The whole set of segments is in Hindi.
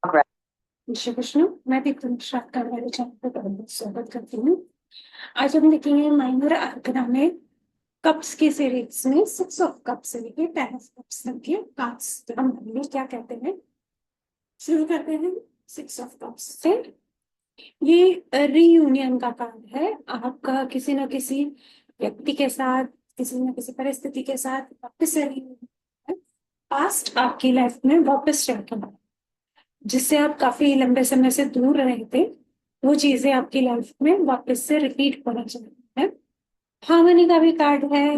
श्री कृष्ण। मैं विक्रम श्राकर वाले चैनल पर बहुत बहुत स्वागत करती हूँ। आज हम देखेंगे माइनर आर्कना में कप्स की सीरीज में 6 ऑफ कप्स से लेके 10 ऑफ कप्स तक के कार्ड्स हम क्या कहते हैं। शुरू करते हैं 6 ऑफ कप्स से। ये रीयूनियन का कार्ड है। आपका किसी न किसी व्यक्ति के साथ, किसी न किसी परिस्थिति के साथ वापस से reunion है। पास्ट आपकी लाइफ में वापस जाके जिससे आप काफी लंबे समय से दूर रहे थे, वो चीजें आपकी लाइफ में वापस से रिपीट होना चाहिए है। हार्मनी का भी कार्ड है।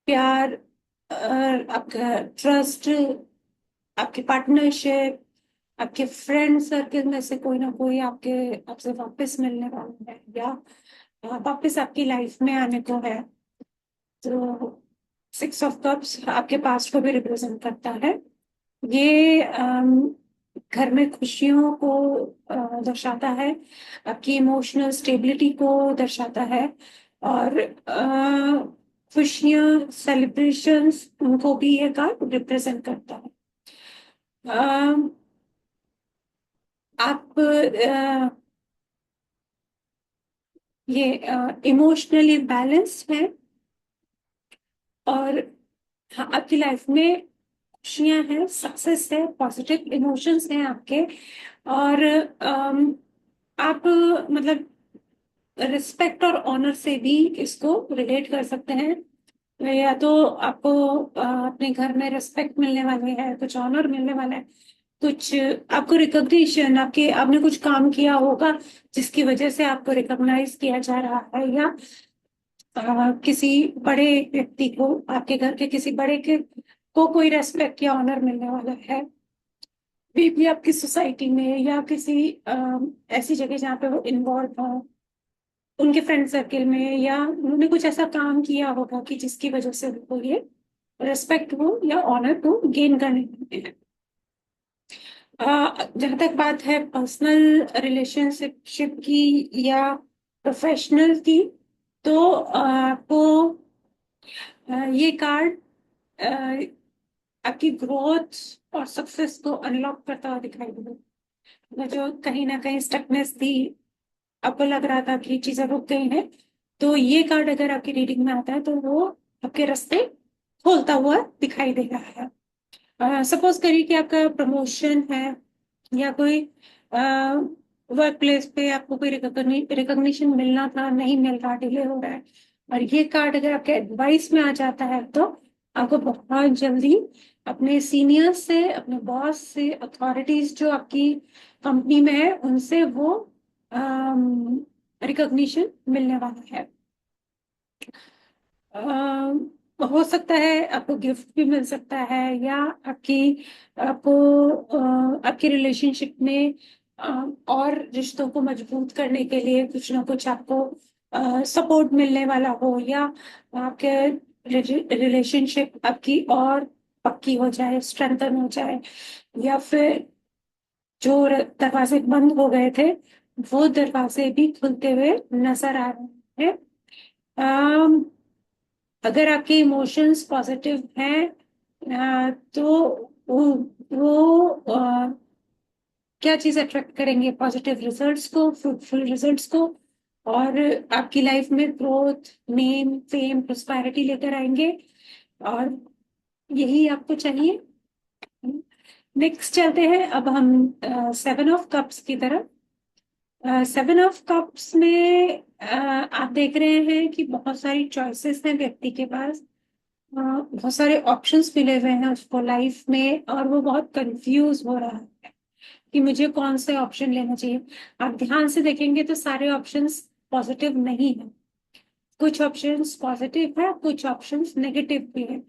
प्यार, आपका ट्रस्ट, आपकी पार्टनरशिप, आपके फ्रेंड सर्कल में से कोई ना कोई आपके आपसे वापस मिलने वाला है या वापस आपकी लाइफ में आने को है। तो 6 ऑफ कप्स आपके पास्ट को भी रिप्रेजेंट करता है। ये घर में खुशियों को दर्शाता है, आपकी इमोशनल स्टेबिलिटी को दर्शाता है और खुशियां, सेलिब्रेशंस, उनको भी ये कार्ड रिप्रेजेंट करता है। आप ये इमोशनली बैलेंस्ड है और हाँ, आपकी लाइफ में खुशियां हैं, सक्सेस है, पॉजिटिव इमोशंस हैं आपके। और आप मतलब रिस्पेक्ट और ऑनर से भी इसको रिलेट कर सकते हैं। या तो आपको अपने घर में रिस्पेक्ट मिलने वाली है, कुछ ऑनर मिलने वाला है, कुछ आपको रिकॉग्निशन, आपके आपने कुछ काम किया होगा जिसकी वजह से आपको रिकॉग्नाइज किया जा रहा है, या किसी बड़े व्यक्ति को, आपके घर के किसी बड़े के को कोई रेस्पेक्ट या ऑनर मिलने वाला है। भी आपकी सोसाइटी में या किसी ऐसी जगह जहाँ पे वो इन्वॉल्व हो, उनके फ्रेंड सर्कल में, या उन्होंने कुछ ऐसा काम किया होगा कि जिसकी वजह से उनको ये रेस्पेक्ट हो या ऑनर को गेन करने में है। जहाँ तक बात है पर्सनल रिलेशनशिप की या प्रोफेशनल की, तो आपको ये कार्ड आपकी ग्रोथ और सक्सेस को अनलॉक करता हुआ दिखाई दे रहा है। जो कहीं ना कहीं स्टकनेस थी, आपको लग रहा था कि चीजें रुक गई हैं, तो ये कार्ड अगर आपकी रीडिंग में आता है तो वो आपके रास्ते खोलता हुआ दिखाई दे रहा है। सपोज करिए कि आपका प्रमोशन है या कोई वर्क प्लेस पे आपको कोई रिकॉग्निशन मिलना था, नहीं मिल रहा, डिले हो रहा है, और ये कार्ड अगर आपके एडवाइस में आ जाता है तो आपको बहुत जल्दी अपने सीनियर से, अपने बॉस से, अथॉरिटीज जो आपकी कंपनी में है उनसे वो रिकॉग्निशन मिलने वाला है। हो सकता है आपको गिफ्ट भी मिल सकता है, या आपकी आपको आपकी रिलेशनशिप में और रिश्तों को मजबूत करने के लिए कुछ ना कुछ आपको सपोर्ट मिलने वाला हो, या आपके रिलेशनशिप आपकी और पक्की हो जाए, स्ट्रेंथन हो जाए, या फिर जो दरवाजे बंद हो गए थे वो दरवाजे भी खुलते हुए नजर आ रहे हैं। अम, अगर आपके इमोशंस पॉजिटिव हैं तो वो क्या चीज अट्रैक्ट करेंगे? पॉजिटिव रिजल्ट्स को, फ्रूटफुल रिजल्ट्स को, और आपकी लाइफ में ग्रोथ, नेम, फेम, प्रोस्पैरिटी लेकर आएंगे, और यही आपको चाहिए। नेक्स्ट चलते हैं अब हम 7 ऑफ कप्स की तरफ। 7 ऑफ कप्स में आप देख रहे हैं कि बहुत सारी चॉइसेस हैं व्यक्ति के पास। बहुत सारे ऑप्शंस मिले हुए हैं उसको लाइफ में, और वो बहुत कंफ्यूज हो रहा है कि मुझे कौन से ऑप्शन लेना चाहिए। आप ध्यान से देखेंगे तो सारे ऑप्शंस पॉजिटिव नहीं है। कुछ ऑप्शंस पॉजिटिव है, कुछ ऑप्शंस नेगेटिव भी है।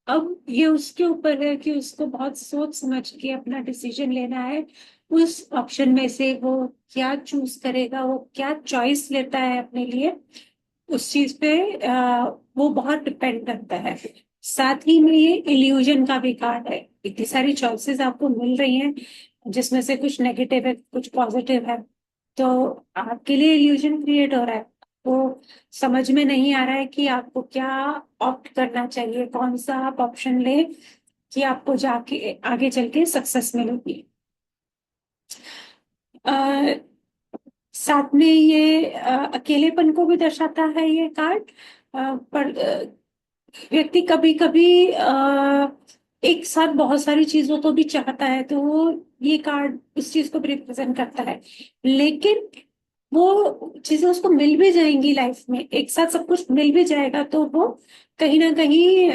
अब ये उसके ऊपर है कि उसको बहुत सोच समझ के अपना डिसीजन लेना है। उस ऑप्शन में से वो क्या चूज करेगा, वो क्या चॉइस लेता है अपने लिए, उस चीज पे वो बहुत डिपेंड करता है। साथ ही में ये इल्यूजन का भी कार्ड है। इतनी सारी चॉइसेस आपको मिल रही हैं जिसमें से कुछ नेगेटिव है, कुछ पॉजिटिव है, तो आपके लिए इल्यूजन क्रिएट हो रहा है। वो समझ में नहीं आ रहा है कि आपको क्या ऑप्ट करना चाहिए, कौन सा आप ऑप्शन ले कि आपको जाके आगे चल के सक्सेस मिलेगी। साथ में ये अकेलेपन को भी दर्शाता है ये कार्ड। पर व्यक्ति कभी कभी एक साथ बहुत सारी चीजों को भी चाहता है, तो वो ये कार्ड उस चीज को भी रिप्रेजेंट करता है। लेकिन वो चीजें उसको मिल भी जाएंगी, लाइफ में एक साथ सब कुछ मिल भी जाएगा, तो वो कहीं ना कहीं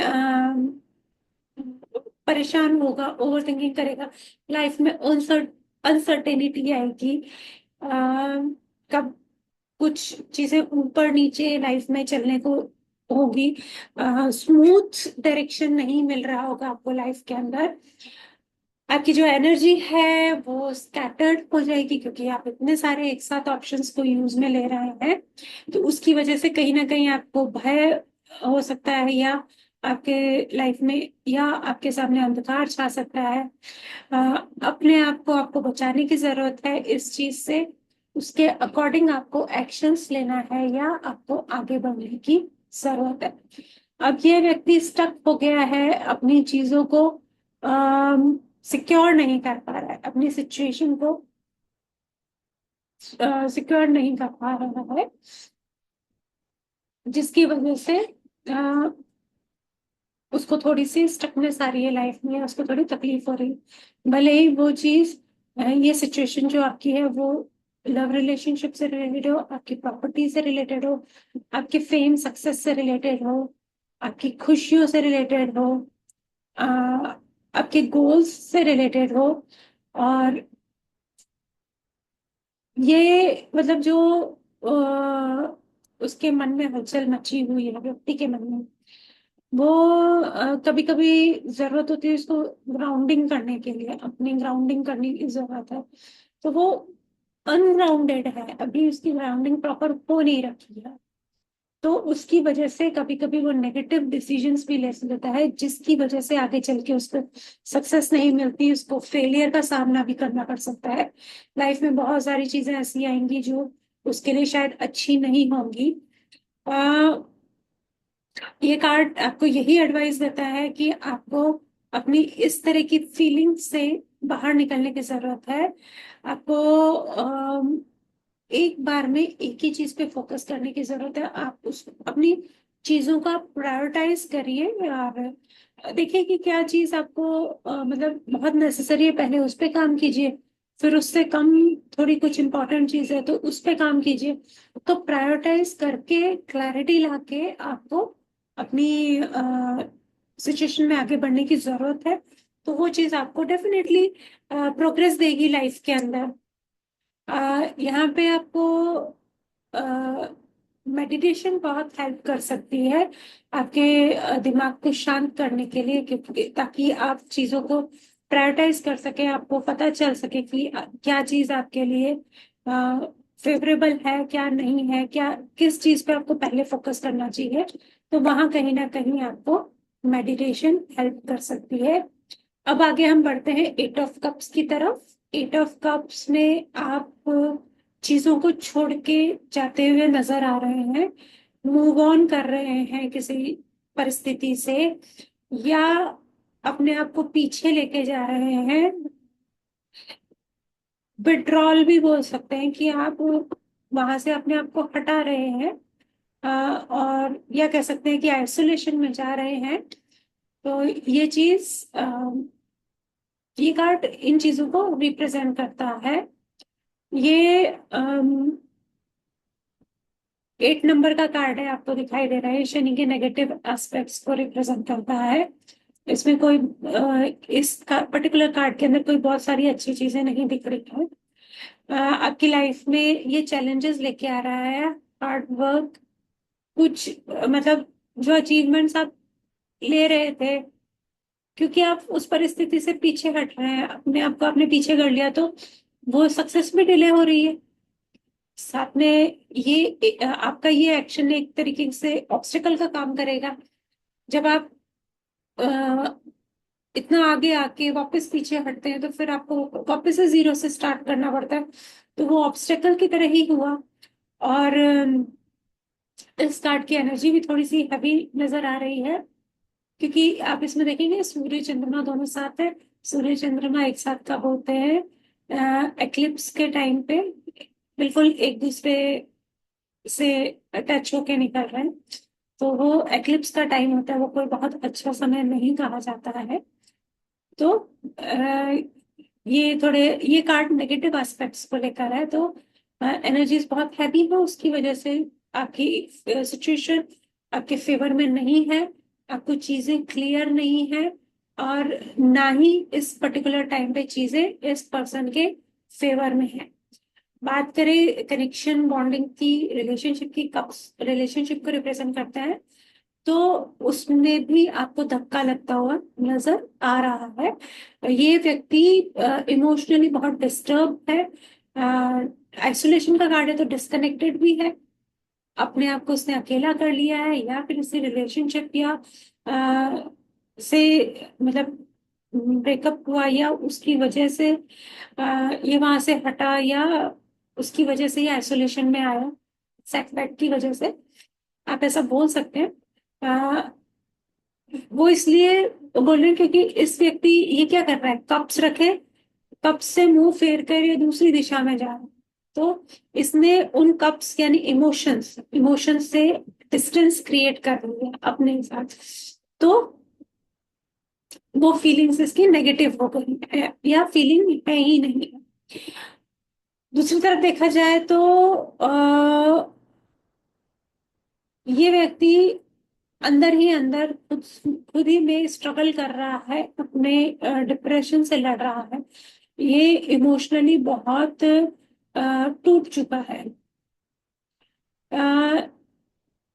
परेशान होगा, ओवर थिंकिंग करेगा, लाइफ में अनसर्टेनिटी आएगी। कब कुछ चीजें ऊपर नीचे लाइफ में चलने को होगी, स्मूथ डायरेक्शन नहीं मिल रहा होगा आपको लाइफ के अंदर। आपकी जो एनर्जी है वो स्कैटर्ड हो जाएगी, क्योंकि आप इतने सारे एक साथ ऑप्शंस को यूज में ले रहे हैं। तो उसकी वजह से कहीं ना कहीं आपको भय हो सकता है, या आपके लाइफ में, या आपके सामने अंधकार छा सकता है। अ, अपने आप को आपको बचाने की जरूरत है इस चीज से। उसके अकॉर्डिंग आपको एक्शंस लेना है, या आपको आगे बढ़ने की जरूरत है। अब ये व्यक्ति स्टक हो गया है, अपनी चीजों को सिक्योर नहीं कर पा रहा है, अपनी सिचुएशन को सिक्योर नहीं कर पा रहा है, जिसकी वजह से अ, उसको थोड़ी सी स्टकनेस आ रही है लाइफ में, उसको थोड़ी तकलीफ हो रही है। भले ही वो चीज, ये सिचुएशन जो आपकी है वो लव रिलेशनशिप से रिलेटेड हो, आपकी प्रॉपर्टी से रिलेटेड हो, आपके फेम सक्सेस से रिलेटेड हो, आपकी खुशियों से रिलेटेड हो, अ, आपके गोल्स से रिलेटेड हो। और ये मतलब जो उसके मन में हलचल मची हुई है व्यक्ति के मन में, वो कभी कभी जरूरत होती है उसको ग्राउंडिंग करने के लिए, अपनी ग्राउंडिंग करने की जरूरत है। तो वो अनग्राउंडेड है, अभी उसकी ग्राउंडिंग प्रॉपर हो नहीं रखी है। तो उसकी वजह से कभी कभी वो नेगेटिव डिसीजंस भी ले लेता है, जिसकी वजह से आगे चल के उसको सक्सेस नहीं मिलती, उसको फेलियर का सामना भी करना पड़ सकता है। लाइफ में बहुत सारी चीजें ऐसी आएंगी जो उसके लिए शायद अच्छी नहीं होंगी। ये कार्ड आपको यही एडवाइस देता है कि आपको अपनी इस तरह की फीलिंग से बाहर निकलने की जरूरत है। आपको एक बार में एक ही चीज पे फोकस करने की जरूरत है। आप उस अपनी चीजों का प्रायोरिटाइज करिए, और देखिए कि क्या चीज आपको मतलब बहुत नेसेसरी है, पहले उस पे काम कीजिए। फिर उससे कम थोड़ी कुछ इंपॉर्टेंट चीज है तो उस पे काम कीजिए। तो प्रायोरिटाइज करके क्लैरिटी लाके आपको अपनी सिचुएशन में आगे बढ़ने की जरूरत है। तो वो चीज आपको डेफिनेटली प्रोग्रेस देगी लाइफ के अंदर। यहाँ पे आपको मेडिटेशन बहुत हेल्प कर सकती है आपके दिमाग को शांत करने के लिए, क्योंकि ताकि आप चीजों को प्रायोरिटाइज कर सके, आपको पता चल सके कि क्या चीज आपके लिए फेवरेबल है, क्या नहीं है, क्या किस चीज पे आपको पहले फोकस करना चाहिए। तो वहां कहीं ना कहीं आपको मेडिटेशन हेल्प कर सकती है। अब आगे हम बढ़ते हैं एट ऑफ कप्स की तरफ। एट ऑफ कप्स में आप चीजों को छोड़ के जाते हुए नजर आ रहे हैं, मूव ऑन कर रहे हैं किसी परिस्थिति से, या अपने आप को पीछे लेके जा रहे हैं। विड्रॉल भी बोल सकते हैं कि आप वहां से अपने आप को हटा रहे हैं, और या कह सकते हैं कि आइसोलेशन में जा रहे हैं। तो ये चीज, ये कार्ड इन चीजों को रिप्रेजेंट करता है। ये 8 नंबर का कार्ड है, आपको दिखाई दे रहा है, शनि के नेगेटिव एस्पेक्ट्स को रिप्रेजेंट करता है। इसमें कोई इस पर्टिकुलर कार्ड के अंदर कोई बहुत सारी अच्छी चीजें नहीं दिख रही है। आपकी लाइफ में ये चैलेंजेस लेके आ रहा है, हार्ड वर्क, कुछ मतलब जो अचीवमेंट्स आप ले रहे थे, क्योंकि आप उस परिस्थिति से पीछे हट रहे हैं, अपने आप को आपने पीछे कर लिया, तो वो सक्सेस भी डिले हो रही है। साथ में ये आपका ये एक्शन एक तरीके से ऑब्स्टिकल का काम करेगा। जब आप अ, इतना आगे आके वापस पीछे हटते हैं, तो फिर आपको वापस से जीरो से स्टार्ट करना पड़ता है। तो वो ऑब्स्टिकल की तरह ही हुआ। और इस कार्ड की एनर्जी भी थोड़ी सी हैवी नजर आ रही है, क्योंकि आप इसमें देखेंगे सूर्य चंद्रमा दोनों साथ है। सूर्य चंद्रमा एक साथ कब होते हैं? एक्लिप्स के टाइम पे बिल्कुल एक दूसरे से अटैच होके निकल रहे हैं, तो वो एक्लिप्स का टाइम होता है, वो कोई बहुत अच्छा समय नहीं कहा जाता है। तो ये थोड़े, ये कार्ड नेगेटिव एस्पेक्ट्स को लेकर है, तो एनर्जीज बहुत हैवी है, उसकी वजह से आपकी सिचुएशन आपके फेवर में नहीं है, आपको चीजें क्लियर नहीं है, और ना ही इस पर्टिकुलर टाइम पे चीजें इस पर्सन के फेवर में है। बात करें कनेक्शन बॉन्डिंग की, रिलेशनशिप की, कब रिलेशनशिप को रिप्रेजेंट करता है, तो उसमें भी आपको धक्का लगता हुआ नजर आ रहा है। ये व्यक्ति इमोशनली बहुत डिस्टर्ब है, आइसोलेशन का कार्ड है, तो डिस्कनेक्टेड भी है, अपने आप को उसने अकेला कर लिया है, या फिर इससे रिलेशनशिप या से मतलब ब्रेकअप हुआ, या उसकी वजह से ये वहां से हटा, या उसकी वजह से ये आइसोलेशन में आया, सेटबैक की वजह से, आप ऐसा बोल सकते हैं। वो इसलिए बोल रहे हैं क्योंकि इस व्यक्ति ये क्या कर रहा है, कप्स रखे, कप्स से मुंह फेर कर ये दूसरी दिशा में जा रहा है, तो इसने उन कप्स यानी इमोशंस इमोशंस से डिस्टेंस क्रिएट कर रही है अपने साथ, तो वो फीलिंग्स इसकी नेगेटिव हो गई है, या फीलिंग है ही नहीं है। दूसरी तरफ देखा जाए तो ये व्यक्ति अंदर ही अंदर खुद खुद ही में स्ट्रगल कर रहा है, अपने डिप्रेशन से लड़ रहा है, ये इमोशनली बहुत टूट चुका है। अ,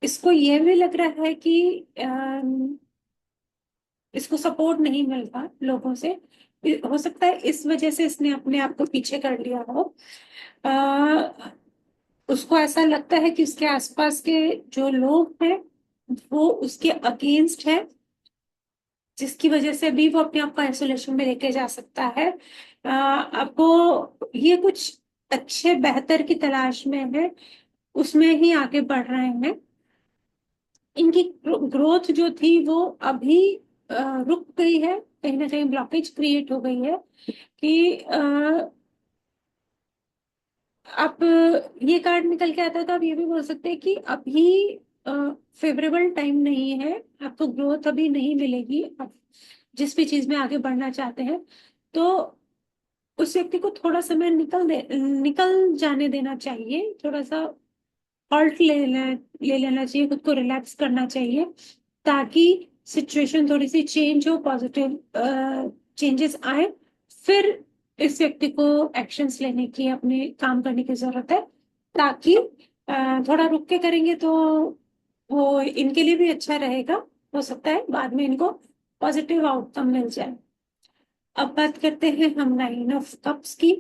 इसको ये भी लग रहा है कि इसको सपोर्ट नहीं मिलता लोगों से, हो सकता है इस वजह से इसने अपने आप को पीछे कर लिया हो। अ, उसको ऐसा लगता है कि उसके आसपास के जो लोग हैं वो उसके अगेंस्ट है, जिसकी वजह से भी वो अपने आप को आइसोलेशन में लेके जा सकता है। आपको ये कुछ अच्छे बेहतर की तलाश में है, उसमें ही आगे बढ़ रहे हैं। इनकी ग्रोथ जो थी वो अभी रुक गई है, कहीं ना कहीं ब्लॉकेज क्रिएट हो गई है कि आप ये कार्ड निकल के आता है, तो आप ये भी बोल सकते हैं कि अभी फेवरेबल टाइम नहीं है, आपको ग्रोथ अभी नहीं मिलेगी, आप जिस भी चीज में आगे बढ़ना चाहते हैं, तो उस व्यक्ति को थोड़ा समय निकल जाने देना चाहिए, थोड़ा सा हॉल्ट ले लेना चाहिए, खुद को रिलैक्स करना चाहिए, ताकि सिचुएशन थोड़ी सी चेंज हो, पॉजिटिव चेंजेस आए, फिर इस व्यक्ति को एक्शंस लेने की, अपने काम करने की जरूरत है, ताकि थोड़ा रुक के करेंगे तो वो इनके लिए भी अच्छा रहेगा, हो सकता है बाद में इनको पॉजिटिव आउटकम मिल जाए। अब बात करते हैं हम नाइन ऑफ कप्स की।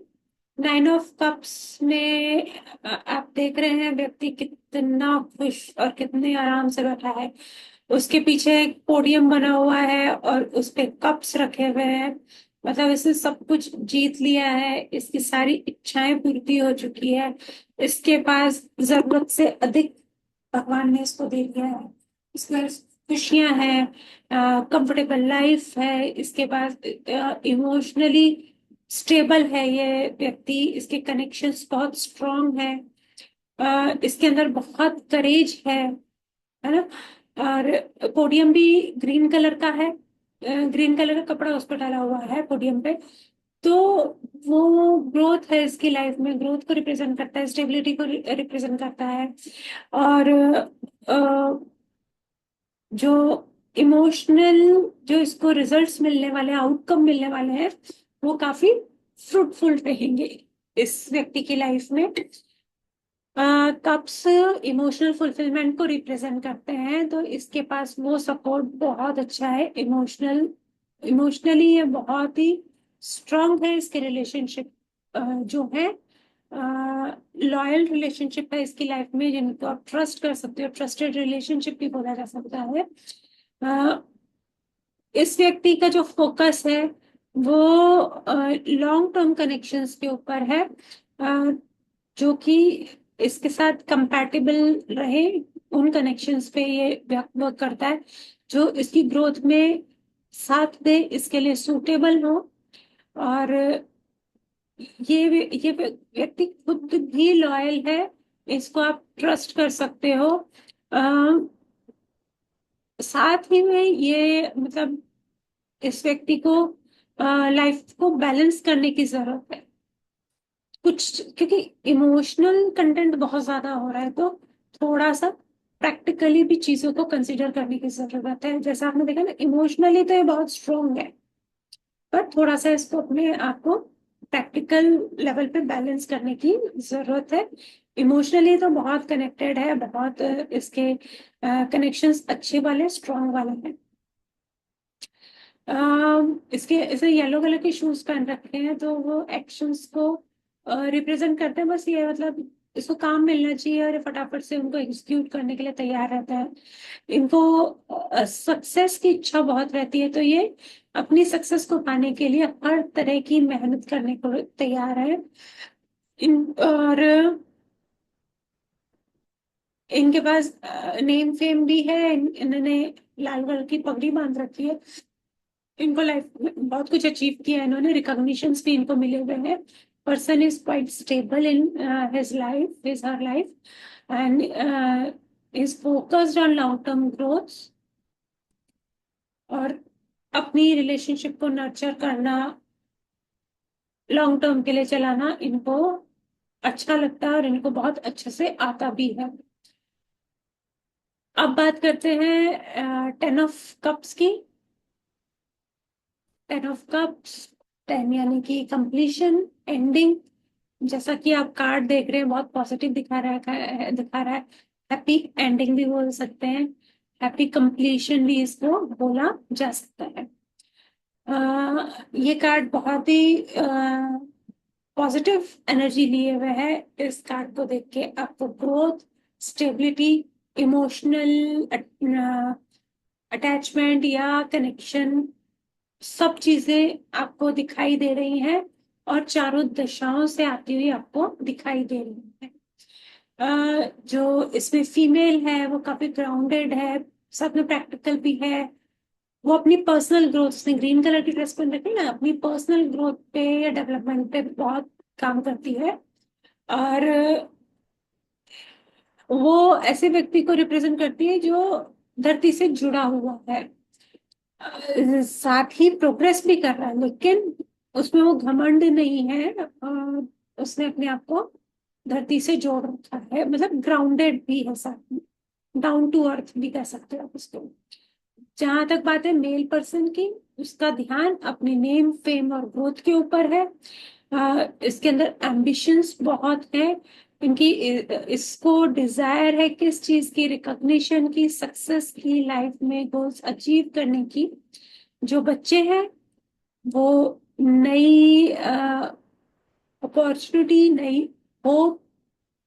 नाइन ऑफ कप्स में आप देख रहे हैं व्यक्ति कितना खुश और कितने आराम से बैठा है, उसके पीछे एक पोडियम बना हुआ है और उस पे कप्स रखे हुए हैं, मतलब इसने सब कुछ जीत लिया है, इसकी सारी इच्छाएं पूर्ति हो चुकी है, इसके पास जरूरत से अधिक भगवान ने इसको दे दिया है, इसके पास खुशियां हैं, कंफर्टेबल लाइफ है, इसके पास इमोशनली स्टेबल है ये व्यक्ति, इसके कनेक्शंस बहुत स्ट्रांग है, इसके अंदर बहुत करेज है ना। और पोडियम भी ग्रीन कलर का है, ग्रीन कलर का कपड़ा उस पर डाला हुआ है पोडियम पे, तो वो ग्रोथ है इसकी लाइफ में, ग्रोथ को रिप्रेजेंट करता है, स्टेबिलिटी को रिप्रेजेंट करता है, और जो इमोशनल, जो इसको रिजल्ट्स मिलने वाले, आउटकम मिलने वाले हैं, वो काफी फ्रूटफुल रहेंगे इस व्यक्ति की लाइफ में। कप्स इमोशनल फुलफिलमेंट को रिप्रेजेंट करते हैं, तो इसके पास वो सपोर्ट बहुत अच्छा है, इमोशनली ये बहुत ही स्ट्रांग है, इसके रिलेशनशिप जो है लॉयल रिलेशनशिप है इसकी लाइफ में, जिनको आप ट्रस्ट कर सकते हो, ट्रस्टेड रिलेशनशिप भी बोला जा सकता है। अ, इस व्यक्ति का जो फोकस है वो लॉन्ग टर्म कनेक्शंस के ऊपर है, जो कि इसके साथ कंपैटिबल रहे, उन कनेक्शंस पे ये वर्क करता है, जो इसकी ग्रोथ में साथ दे, इसके लिए सूटेबल हो, और ये व्यक्ति खुद भी लॉयल है, इसको आप ट्रस्ट कर सकते हो। साथ ही में ये मतलब इस व्यक्ति को लाइफ को बैलेंस करने की जरूरत है कुछ, क्योंकि इमोशनल कंटेंट बहुत ज्यादा हो रहा है, तो थोड़ा सा प्रैक्टिकली भी चीजों को कंसिडर करने की जरूरत है। जैसा आपने देखा ना, इमोशनली तो ये बहुत स्ट्रोंग है, पर थोड़ा सा इसको अपने आप को प्रैक्टिकल लेवल पे बैलेंस करने की जरूरत है। इमोशनली तो बहुत कनेक्टेड है, बहुत इसके कनेक्शंस अच्छे वाले स्ट्रांग वाले हैं। इसके इसे येलो कलर के शूज पहन रखे हैं, तो वो एक्शंस को रिप्रेजेंट करते हैं। बस ये मतलब इसको काम मिलना चाहिए और ये फटाफट से उनको एग्जीक्यूट करने के लिए तैयार रहता है। इनको सक्सेस की इच्छा बहुत रहती है, तो ये अपनी सक्सेस को पाने के लिए हर तरह की मेहनत करने को तैयार है। और इनके पास नेम फेम भी है। इन्होंने लाल कलर की पगड़ी बांध रखी है। इनको लाइफ में बहुत कुछ अचीव किया है इन्होंने, रिकॉग्निशंस भी इनको मिले हुए हैं। Person is quite stable in his life, his her life, and is focused on long term growth. और अपनी रिलेशनशिप को नर्चर करना, लॉन्ग टर्म के लिए चलाना इनको अच्छा लगता है और इनको बहुत अच्छे से आता भी है। अब बात करते हैं 10 ऑफ कप्स की। 10 ऑफ कप्स, 10 यानी कि कंप्लीशन, एंडिंग। जैसा कि आप कार्ड देख रहे हैं, बहुत पॉजिटिव दिखा रहा है। हैप्पी एंडिंग भी बोल सकते हैं, हैप्पी कंप्लीशन भी इसको बोला जा सकता है। ये कार्ड बहुत ही पॉजिटिव एनर्जी लिए हुए है। इस कार्ड को देख के आपको ग्रोथ, स्टेबिलिटी, इमोशनल अटैचमेंट या कनेक्शन, सब चीजें आपको दिखाई दे रही हैं और चारों दिशाओं से आती हुई आपको दिखाई दे रही है। जो इसमें फीमेल है वो काफी ग्राउंडेड है, साथ में प्रैक्टिकल भी है। वो अपनी पर्सनल ग्रोथ, उसने ग्रीन कलर की ड्रेस पहन रखी है ना, अपनी पर्सनल ग्रोथ पे या डेवलपमेंट पे बहुत काम करती है। और वो ऐसे व्यक्ति को रिप्रेजेंट करती है जो धरती से जुड़ा हुआ है, साथ ही प्रोग्रेस भी कर रहा है, लेकिन उसमें वो घमंड नहीं है। उसने अपने आप को धरती से जोड़ रखा है, मतलब ग्राउंडेड भी है, साथ में डाउन टू अर्थ भी कह सकते हो आप उसको। जहां तक बात है मेल पर्सन की, उसका ध्यान अपने नेम फेम और ग्रोथ के ऊपर है। इसके अंदर एम्बिशंस बहुत है। इनकी इसको डिजायर है किस चीज की, रिकॉग्निशन की, सक्सेस की, लाइफ में गोल्स अचीव करने की। जो बच्चे हैं वो नई अपॉर्चुनिटी, नई होप,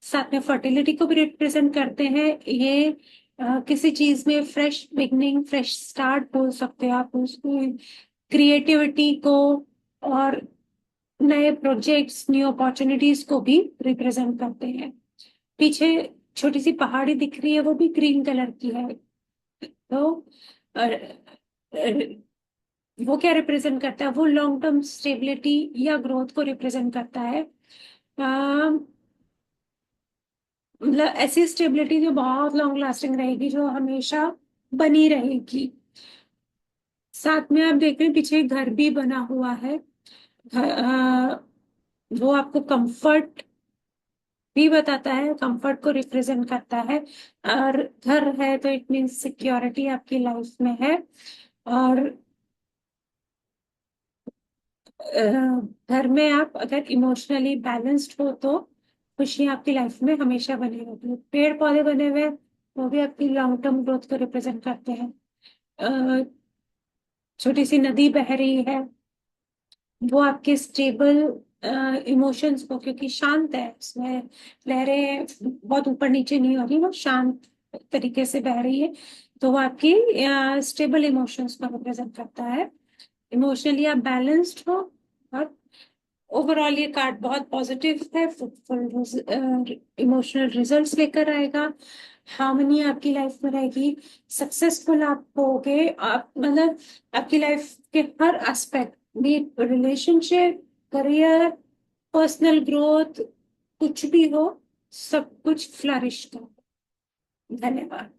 साथ में फर्टिलिटी को भी रिप्रेजेंट करते हैं ये। किसी चीज में फ्रेश बिगनिंग, फ्रेश स्टार्ट बोल सकते हैं आप उसको, क्रिएटिविटी को, और नए प्रोजेक्ट्स, न्यू अपॉर्चुनिटीज को भी रिप्रेजेंट करते हैं। पीछे छोटी सी पहाड़ी दिख रही है, वो भी ग्रीन कलर की है। तो वो क्या रिप्रेजेंट करता है, वो लॉन्ग टर्म स्टेबिलिटी या ग्रोथ को रिप्रेजेंट करता है। मतलब ऐसी स्टेबिलिटी जो बहुत लॉन्ग लास्टिंग रहेगी, जो हमेशा बनी रहेगी। साथ में आप देख रहे हैं पीछे एक घर भी बना हुआ है। वो आपको कंफर्ट भी बताता है, कंफर्ट को रिप्रेजेंट करता है। और घर है तो इट मीन्स सिक्योरिटी आपकी लाइफ में है। और घर में आप अगर इमोशनली बैलेंस्ड हो तो खुशियां आपकी लाइफ में हमेशा बनी रहती है। पेड़ पौधे बने हुए हैं, वो भी आपकी लॉन्ग टर्म ग्रोथ को रिप्रेजेंट करते हैं। अ, छोटी सी नदी बह रही है, वो आपके स्टेबल इमोशंस को, क्योंकि शांत है, उसमें लहरें बहुत ऊपर नीचे नहीं हो रही, वो शांत तरीके से बह रही है, तो वो आपकी स्टेबल इमोशंस को रिप्रेजेंट करता है। इमोशनली आप बैलेंस्ड हो। और ओवरऑल ये कार्ड बहुत पॉजिटिव है, फ्रूटफुल इमोशनल रिजल्ट्स लेकर आएगा। हार्मनी आपकी लाइफ में रहेगी, सक्सेसफुल आप होगे। आप मतलब आपकी लाइफ के हर एस्पेक्ट, भी रिलेशनशिप, करियर, पर्सनल ग्रोथ, कुछ भी हो, सब कुछ फ्लरिश करो। धन्यवाद।